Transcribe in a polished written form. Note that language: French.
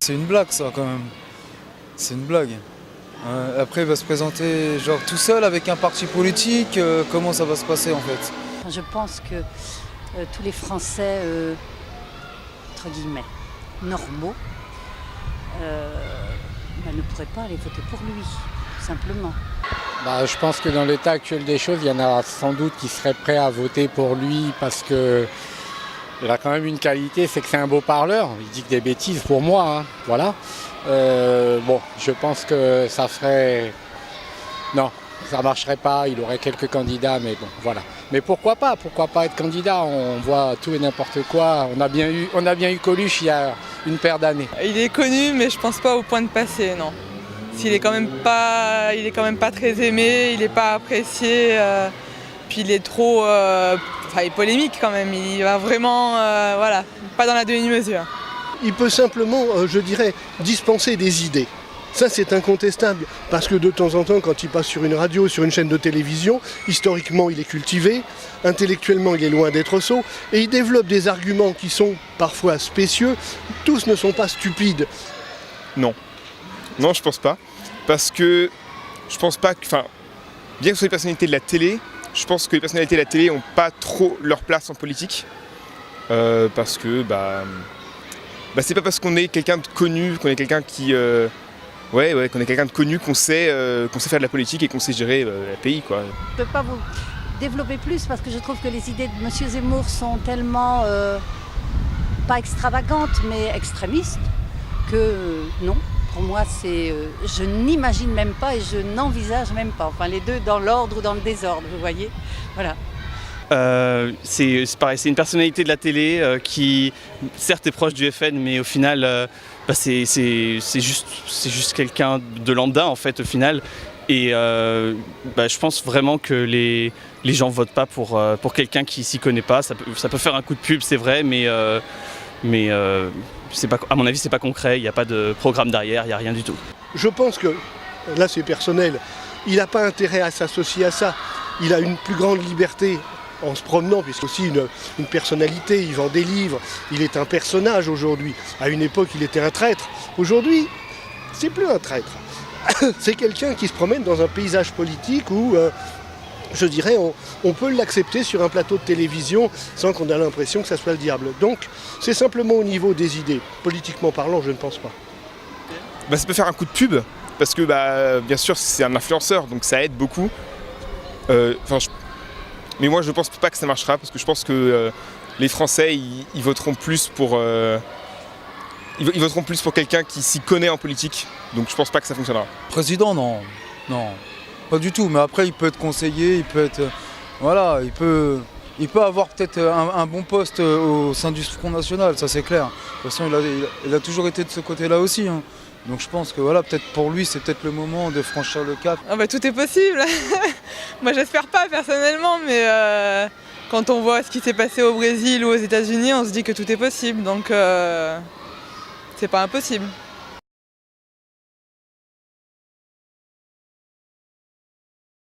C'est une blague ça quand même. C'est une blague. Après il va se présenter genre tout seul avec un parti politique. Comment ça va se passer en fait? Je pense que tous les Français, entre guillemets, normaux, ne pourraient pas aller voter pour lui, tout simplement. Je pense que dans l'état actuel des choses, il y en a sans doute qui seraient prêts à voter pour lui parce que il a quand même une qualité, c'est que c'est un beau parleur. Il dit que des bêtises pour moi, hein, voilà. Je pense que ça ferait... Non, ça ne marcherait pas, il aurait quelques candidats, mais bon, voilà. Mais pourquoi pas être candidat? On voit tout et n'importe quoi. On a bien eu Coluche il y a une paire d'années. Il est connu, mais je pense pas au point de passer, non. Il est quand même pas très aimé, il n'est pas apprécié, puis il est trop, il est polémique quand même. Il va vraiment, pas dans la demi-mesure. Il peut simplement, je dirais, dispenser des idées. Ça, c'est incontestable, parce que de temps en temps, quand il passe sur une radio, sur une chaîne de télévision, historiquement, il est cultivé, intellectuellement, il est loin d'être sot, et il développe des arguments qui sont parfois spécieux. Tous ne sont pas stupides. Non, je pense pas, parce que je pense pas que, bien que ce soit des personnalités de la télé, je pense que les personnalités de la télé n'ont pas trop leur place en politique, parce que, c'est pas parce qu'on est quelqu'un de connu, qu'on est quelqu'un qui... qu'on est quelqu'un de connu, qu'on sait faire de la politique et qu'on sait gérer le pays, quoi. Je ne peux pas vous développer plus parce que je trouve que les idées de M. Zemmour sont tellement, pas extravagantes, mais extrémistes, que non. Pour moi, je n'imagine même pas et je n'envisage même pas. Enfin, les deux dans l'ordre ou dans le désordre, vous voyez. Voilà. C'est pareil, c'est une personnalité de la télé qui, certes, est proche du FN, mais au final, c'est juste quelqu'un de lambda, en fait, au final. Et je pense vraiment que les gens votent pas pour quelqu'un qui s'y connaît pas. Ça peut faire un coup de pub, c'est vrai, mais c'est pas, à mon avis, c'est pas concret. Il n'y a pas de programme derrière, il n'y a rien du tout. Je pense que, là c'est personnel, il n'a pas intérêt à s'associer à ça. Il a une plus grande liberté en se promenant, puisque aussi une personnalité, il vend des livres, il est un personnage aujourd'hui. À une époque, il était un traître. Aujourd'hui, c'est plus un traître. C'est quelqu'un qui se promène dans un paysage politique où, je dirais, on peut l'accepter sur un plateau de télévision sans qu'on ait l'impression que ça soit le diable. Donc, c'est simplement au niveau des idées. Politiquement parlant, je ne pense pas. Ça peut faire un coup de pub, parce que, bien sûr, c'est un influenceur, donc ça aide beaucoup. Mais moi, je pense pas que ça marchera, parce que je pense que les Français, ils voteront plus pour... Ils voteront plus pour quelqu'un qui s'y connaît en politique, donc je pense pas que ça fonctionnera. Président, non, pas du tout. Mais après, il peut être conseiller, il peut être... il peut avoir peut-être un bon poste au sein du Front National, ça c'est clair. De toute façon, il a toujours été de ce côté-là aussi, hein. Donc je pense que peut-être pour lui, c'est peut-être le moment de franchir le cap. Tout est possible. Moi, j'espère pas personnellement, mais quand on voit ce qui s'est passé au Brésil ou aux États-Unis, on se dit que tout est possible. Donc, c'est pas impossible.